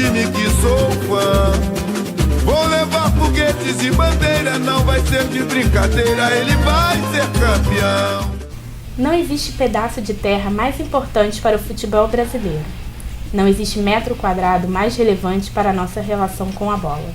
time que sou fã. Vou levar foguetes e bandeira, não vai ser de brincadeira, ele vai ser campeão. Não existe pedaço de terra mais importante para o futebol brasileiro. Não existe metro quadrado mais relevante para a nossa relação com a bola.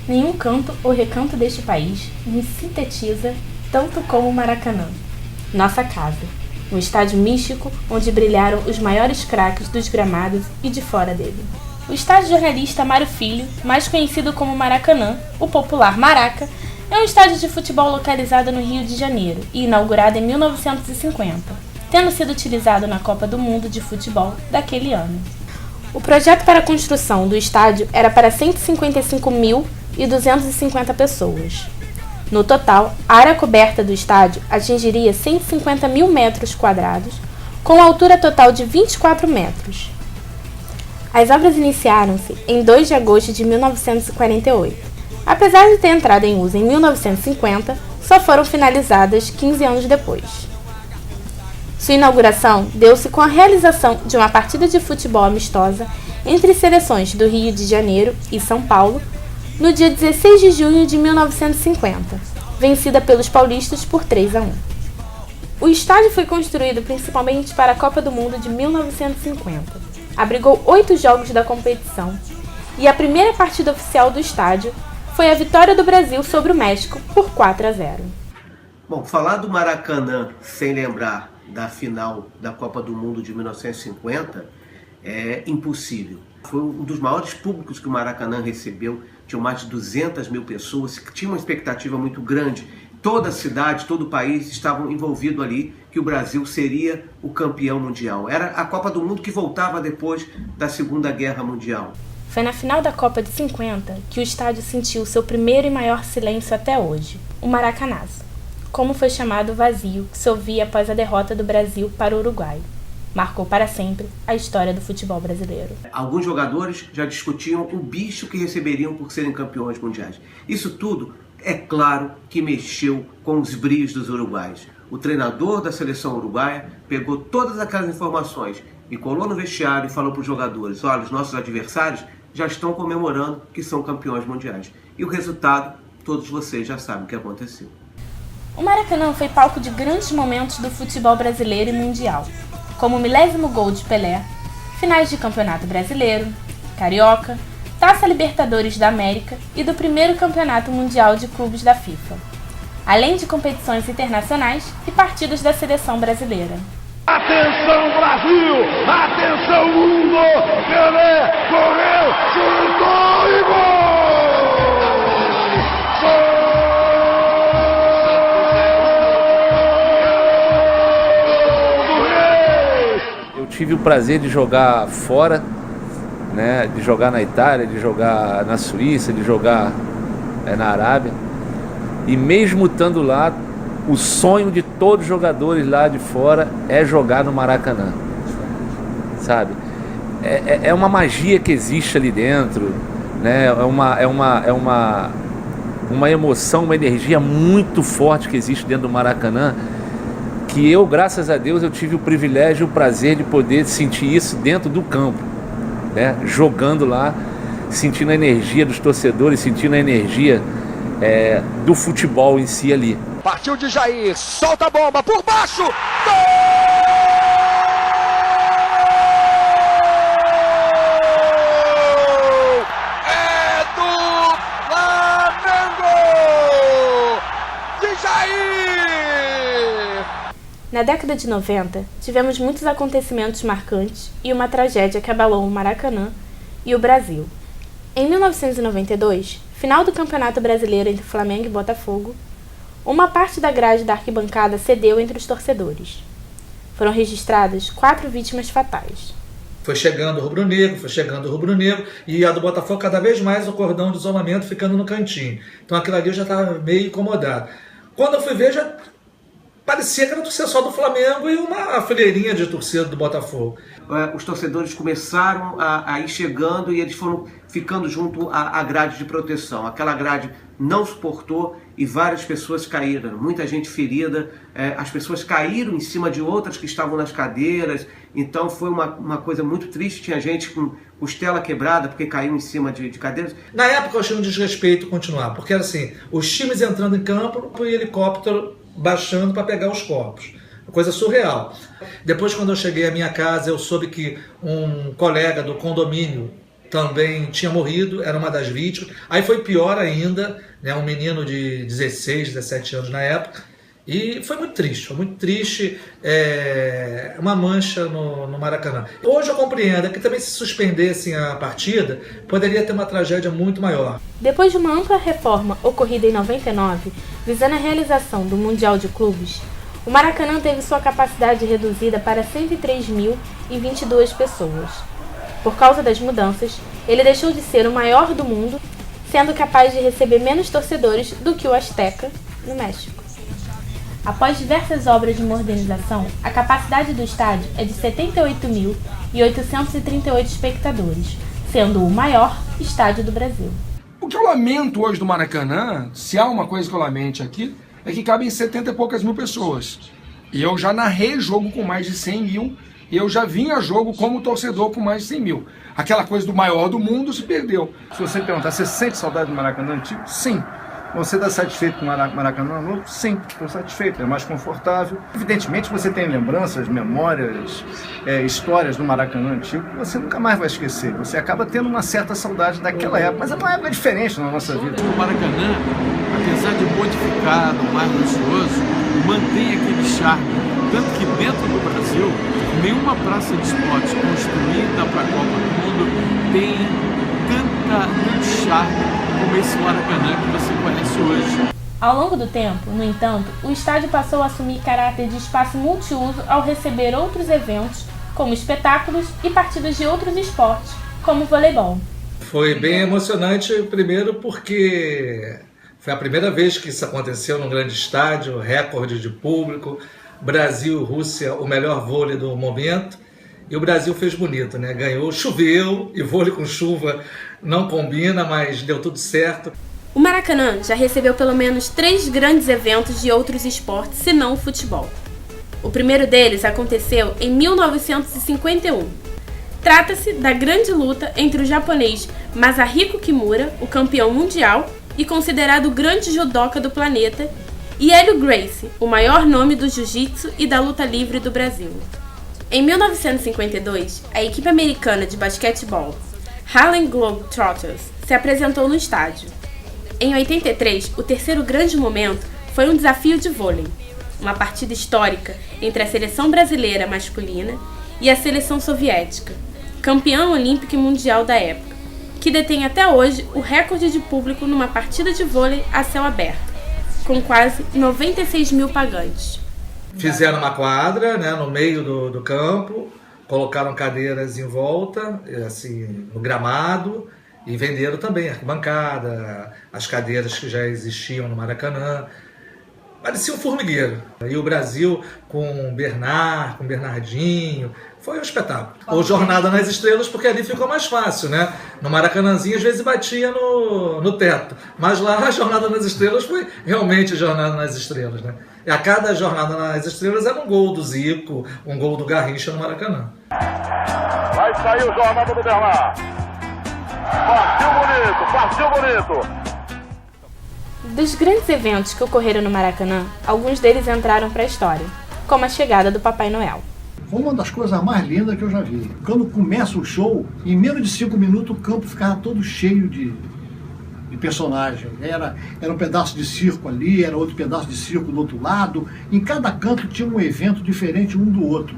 Nenhum canto ou recanto deste país nos sintetiza tanto como o Maracanã, nossa casa, um estádio místico onde brilharam os maiores craques dos gramados e de fora dele. O estádio jornalista Mário Filho, mais conhecido como Maracanã, o popular Maraca, é um estádio de futebol localizado no Rio de Janeiro e inaugurado em 1950, tendo sido utilizado na Copa do Mundo de Futebol daquele ano. O projeto para a construção do estádio era para 155.250 pessoas. No total, a área coberta do estádio atingiria 150 mil metros quadrados, com altura total de 24 metros. As obras iniciaram-se em 2 de agosto de 1948. Apesar de ter entrado em uso em 1950, só foram finalizadas 15 anos depois. Sua inauguração deu-se com a realização de uma partida de futebol amistosa entre seleções do Rio de Janeiro e São Paulo, no dia 16 de junho de 1950, vencida pelos paulistas por 3-1. O estádio foi construído principalmente para a Copa do Mundo de 1950. Abrigou 8 jogos da competição e a primeira partida oficial do estádio foi a vitória do Brasil sobre o México por 4-0. Bom, falar do Maracanã sem lembrar da final da Copa do Mundo de 1950 é impossível. Foi um dos maiores públicos que o Maracanã recebeu, tinham mais de 200 mil pessoas, que tinha uma expectativa muito grande. Toda a cidade, todo o país estavam envolvidos ali, que o Brasil seria o campeão mundial. Era a Copa do Mundo que voltava depois da Segunda Guerra Mundial. Foi na final da Copa de 50 que o estádio sentiu seu primeiro e maior silêncio até hoje, o Maracanazo, como foi chamado o vazio que se ouvia após a derrota do Brasil para o Uruguai. Marcou para sempre a história do futebol brasileiro. Alguns jogadores já discutiam o bicho que receberiam por serem campeões mundiais. Isso tudo, é claro, que mexeu com os brios dos uruguaios. O treinador da seleção uruguaia pegou todas aquelas informações e colou no vestiário e falou para os jogadores: olha, os nossos adversários já estão comemorando que são campeões mundiais. E o resultado, todos vocês já sabem o que aconteceu. O Maracanã foi palco de grandes momentos do futebol brasileiro e mundial, como o 1000º gol de Pelé, finais de Campeonato Brasileiro, Carioca, Taça Libertadores da América e do primeiro Campeonato Mundial de Clubes da FIFA, além de competições internacionais e partidas da seleção brasileira. Atenção Brasil, atenção mundo, Pelé correu, chutou e gol! Eu tive o prazer de jogar fora, né, de jogar na Itália, de jogar na Suíça, de jogar na Arábia. E mesmo estando lá, o sonho de todos os jogadores lá de fora é jogar no Maracanã, sabe? É uma magia que existe ali dentro, né? É uma emoção, uma energia muito forte que existe dentro do Maracanã, que eu, graças a Deus, eu tive o privilégio e o prazer de poder sentir isso dentro do campo, né? Jogando lá, sentindo a energia dos torcedores, sentindo a energia do futebol em si ali. Partiu de Jair, solta a bomba por baixo, gol! É do Flamengo! De Jair! Na década de 90, tivemos muitos acontecimentos marcantes e uma tragédia que abalou o Maracanã e o Brasil. Em 1992, final do Campeonato Brasileiro entre Flamengo e Botafogo, uma parte da grade da arquibancada cedeu entre os torcedores. Foram registradas 4 vítimas fatais. Foi chegando o rubro-negro, e a do Botafogo cada vez mais o cordão de isolamento ficando no cantinho. Então aquilo ali eu já estava meio incomodado. Quando eu fui ver, já parecia que era torcida só do Flamengo e uma fileirinha de torcida do Botafogo. Os torcedores começaram a ir chegando e eles foram ficando junto à grade de proteção. Aquela grade não suportou e várias pessoas caíram, muita gente ferida, as pessoas caíram em cima de outras que estavam nas cadeiras, então foi uma coisa muito triste, tinha gente com costela quebrada porque caiu em cima de cadeiras. Na época eu achei um desrespeito continuar, porque era assim, os times entrando em campo e o helicóptero baixando para pegar os corpos. Uma coisa surreal. Depois, quando eu cheguei à minha casa, eu soube que um colega do condomínio também tinha morrido, era uma das vítimas. Aí foi pior ainda, né, um menino de 16, 17 anos na época. E foi muito triste, uma mancha no Maracanã. Hoje eu compreendo que também se suspendessem a partida, poderia ter uma tragédia muito maior. Depois de uma ampla reforma ocorrida em 99, visando a realização do Mundial de Clubes, o Maracanã teve sua capacidade reduzida para 103.022 pessoas. Por causa das mudanças, ele deixou de ser o maior do mundo, sendo capaz de receber menos torcedores do que o Azteca, no México. Após diversas obras de modernização, a capacidade do estádio é de 78.838 espectadores, sendo o maior estádio do Brasil. O que eu lamento hoje do Maracanã, se há uma coisa que eu lamente aqui, é que cabem 70 e poucas mil pessoas. E eu já narrei jogo com mais de 100 mil, e eu já vim a jogo como torcedor com mais de 100 mil. Aquela coisa do maior do mundo se perdeu. Se você perguntar, você sente saudade do Maracanã antigo? Sim. Você está satisfeito com o Maracanã novo? Sim, estou satisfeito, é mais confortável. Evidentemente você tem lembranças, memórias, histórias do Maracanã antigo que você nunca mais vai esquecer. Você acaba tendo uma certa saudade daquela época, mas é uma época diferente na nossa vida. O Maracanã, apesar de modificado, mais luxuoso, mantém aquele charme. Tanto que dentro do Brasil, nenhuma praça de esportes construída para a Copa do Mundo tem tanto charme como esse Maracanã que você conhece hoje. Ao longo do tempo, no entanto, o estádio passou a assumir caráter de espaço multiuso ao receber outros eventos, como espetáculos e partidas de outros esportes, como o voleibol. Foi bem emocionante, primeiro porque foi a primeira vez que isso aconteceu num grande estádio, recorde de público, Brasil e Rússia, o melhor vôlei do momento. E o Brasil fez bonito, né? Ganhou, choveu, e vôlei com chuva não combina, mas deu tudo certo. O Maracanã já recebeu pelo menos 3 grandes eventos de outros esportes, se não o futebol. O primeiro deles aconteceu em 1951. Trata-se da grande luta entre o japonês Masahiko Kimura, o campeão mundial e considerado o grande judoca do planeta, e Hélio Gracie, o maior nome do jiu-jitsu e da luta livre do Brasil. Em 1952, a equipe americana de basquetebol Harlem Globetrotters se apresentou no estádio. Em 83, o terceiro grande momento foi um desafio de vôlei, uma partida histórica entre a seleção brasileira masculina e a seleção soviética, campeã olímpica e mundial da época, que detém até hoje o recorde de público numa partida de vôlei a céu aberto, com quase 96 mil pagantes. Fizeram uma quadra, né, no meio do campo, colocaram cadeiras em volta, assim, no gramado, e venderam também a arquibancada, as cadeiras que já existiam no Maracanã. Parecia um formigueiro. E o Brasil com Bernard, com Bernardinho, foi um espetáculo. Ou Jornada nas Estrelas, porque ali ficou mais fácil, né? No Maracanãzinho, às vezes batia no teto. Mas lá, a Jornada nas Estrelas foi realmente Jornada nas Estrelas, né? E a cada Jornada nas Estrelas era um gol do Zico, um gol do Garrincha no Maracanã. Vai sair o Jornada do Bernard. Partiu bonito. Dos grandes eventos que ocorreram no Maracanã, alguns deles entraram para a história, como a chegada do Papai Noel. Foi uma das coisas mais lindas que eu já vi. Quando começa o show, em menos de 5 minutos o campo ficava todo cheio de personagem. Era um pedaço de circo ali, era outro pedaço de circo do outro lado. Em cada canto tinha um evento diferente um do outro.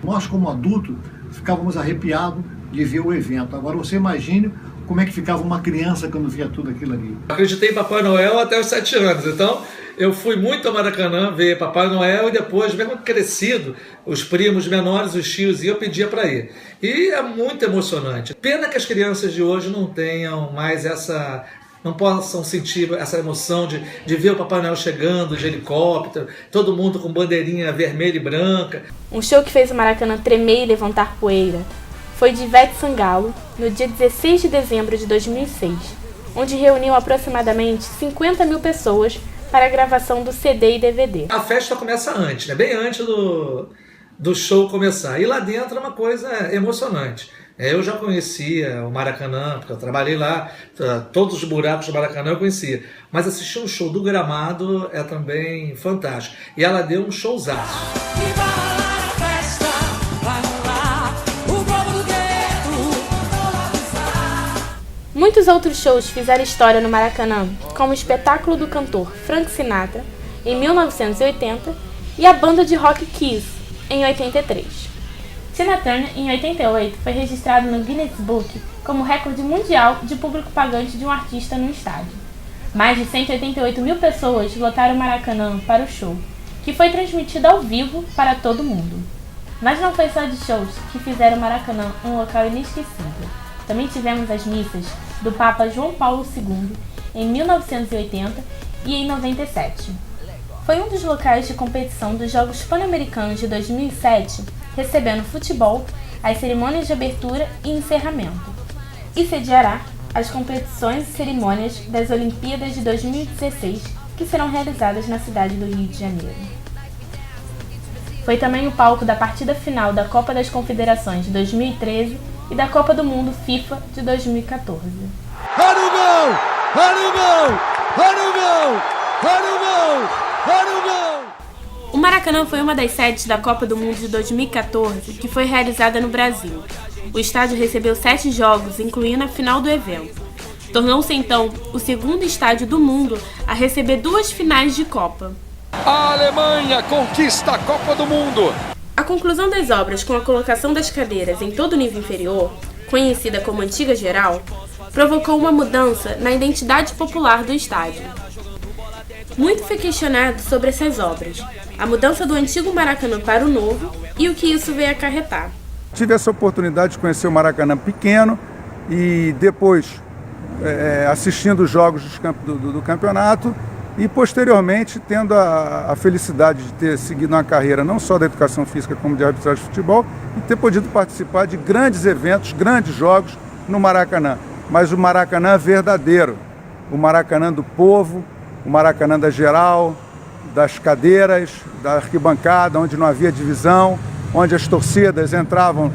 Nós, como adultos, ficávamos arrepiados de ver o evento. Agora você imagine como é que ficava uma criança quando via tudo aquilo ali. Eu acreditei em Papai Noel até os 7 anos, então eu fui muito ao Maracanã ver Papai Noel e depois, mesmo crescido, os primos menores, os tios, e eu pedia para ir. E é muito emocionante. Pena que as crianças de hoje não tenham mais não possam sentir essa emoção de ver o Papai Noel chegando de helicóptero, todo mundo com bandeirinha vermelha e branca. Um show que fez o Maracanã tremer e levantar poeira foi de Ivete Sangalo, no dia 16 de dezembro de 2006, onde reuniu aproximadamente 50 mil pessoas para a gravação do CD e DVD. A festa começa antes, né? Bem antes do show começar. E lá dentro é uma coisa emocionante. Eu já conhecia o Maracanã, porque eu trabalhei lá, todos os buracos do Maracanã eu conhecia. Mas assistir o show do Gramado é também fantástico. E ela deu um showzaço. Muitos outros shows fizeram história no Maracanã, como o espetáculo do cantor Frank Sinatra, em 1980, e a banda de rock Kiss, em 83. Tina Turner, em 88, foi registrado no Guinness Book como recorde mundial de público pagante de um artista no estádio. Mais de 188 mil pessoas lotaram o Maracanã para o show, que foi transmitido ao vivo para todo mundo. Mas não foi só de shows que fizeram o Maracanã um local inesquecível. Também tivemos as missas do Papa João Paulo II em 1980 e em 97. Foi um dos locais de competição dos Jogos Pan-Americanos de 2007, recebendo futebol, as cerimônias de abertura e encerramento, e sediará as competições e cerimônias das Olimpíadas de 2016, que serão realizadas na cidade do Rio de Janeiro. Foi também o palco da partida final da Copa das Confederações de 2013 e da Copa do Mundo FIFA de 2014. Olha o gol! Olha o gol! Olha o gol! Olha o gol! Olha o gol! O Maracanã foi uma das sedes da Copa do Mundo de 2014, que foi realizada no Brasil. O estádio recebeu 7 jogos, incluindo a final do evento. Tornou-se então o segundo estádio do mundo a receber 2 finais de Copa. A Alemanha conquista a Copa do Mundo. A conclusão das obras com a colocação das cadeiras em todo o nível inferior, conhecida como Antiga Geral, provocou uma mudança na identidade popular do estádio. Muito foi questionado sobre essas obras, a mudança do antigo Maracanã para o novo e o que isso veio acarretar. Tive essa oportunidade de conhecer o Maracanã pequeno e depois assistindo os jogos do campeonato e posteriormente tendo a felicidade de ter seguido uma carreira não só da educação física como de arbitragem de futebol e ter podido participar de grandes eventos, grandes jogos no Maracanã. Mas o Maracanã verdadeiro, o Maracanã do povo, o Maracanã da geral, das cadeiras, da arquibancada, onde não havia divisão, onde as torcidas entravam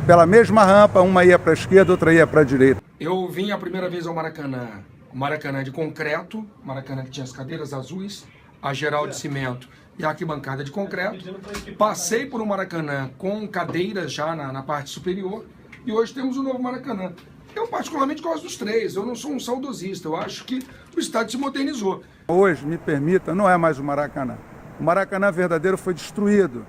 pela mesma rampa, uma ia para a esquerda, outra ia para a direita. Eu vim a primeira vez ao Maracanã, o Maracanã de concreto, o Maracanã que tinha as cadeiras azuis, a geral de cimento e a arquibancada de concreto. Passei por um Maracanã com cadeiras já na parte superior e hoje temos o novo Maracanã. Eu particularmente gosto dos 3, eu não sou um saudosista, eu acho que o estádio se modernizou. Hoje, me permita, não é mais o Maracanã. O Maracanã verdadeiro foi destruído.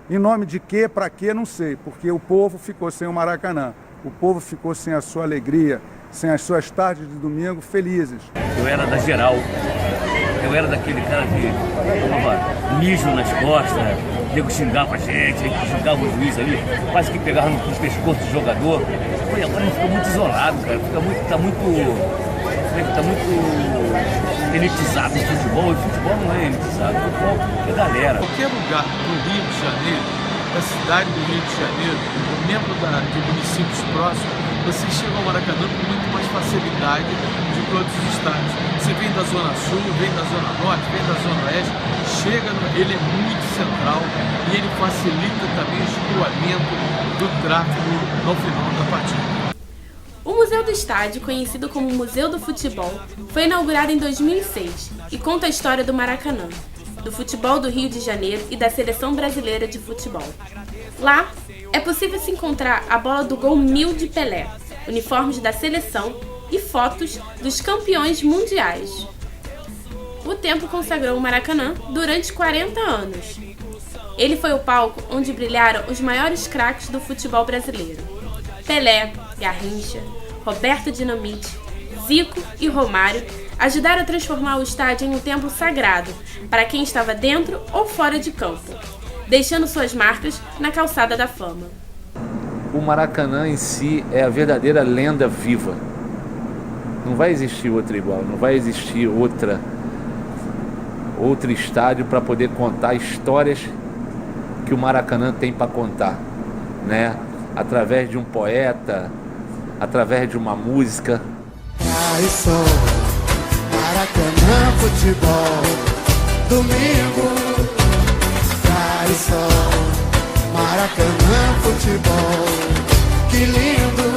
Em nome de quê, para quê, não sei, porque o povo ficou sem o Maracanã. O povo ficou sem a sua alegria, sem as suas tardes de domingo felizes. Eu era da geral, eu era daquele cara que tomava mijo nas costas, nego xingava a gente xingava o juiz ali, quase que pegava nos pescoços do jogador. E agora a gente ficou muito isolado, cara, tá muito elitizado o futebol, e o futebol não é elitizado, o futebol é galera. Qualquer lugar do Rio de Janeiro, da cidade do Rio de Janeiro, mesmo de municípios próximos, você chega ao Maracanã com muito mais facilidade de todos os estádios. Você vem da Zona Sul, vem da Zona Norte, vem da Zona Oeste, ele é muito central e ele facilita também o escoamento do tráfego no final da partida. O Museu do Estádio, conhecido como Museu do Futebol, foi inaugurado em 2006 e conta a história do Maracanã, do futebol do Rio de Janeiro e da Seleção Brasileira de Futebol. Lá, é possível se encontrar a bola do gol 1000 de Pelé, uniformes da seleção e fotos dos campeões mundiais. O tempo consagrou o Maracanã durante 40 anos. Ele foi o palco onde brilharam os maiores craques do futebol brasileiro. Pelé, Garrincha, Roberto Dinamite, Zico e Romário ajudaram a transformar o estádio em um templo sagrado para quem estava dentro ou fora de campo, deixando suas marcas na calçada da fama. O Maracanã em si é a verdadeira lenda viva. Não vai existir outra igual, não vai existir outro estádio para poder contar histórias que o Maracanã tem para contar, né? Através de um poeta, através de uma música. Maracanã, futebol, domingo, cai sol. Maracanã, futebol, que lindo.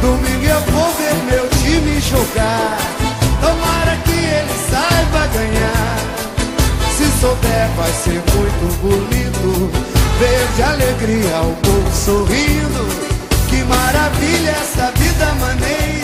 Domingo eu vou ver meu time jogar. Tomara que ele saiba ganhar. Se souber vai ser muito bonito ver de alegria o povo sorrindo. Que maravilha essa vida maneira.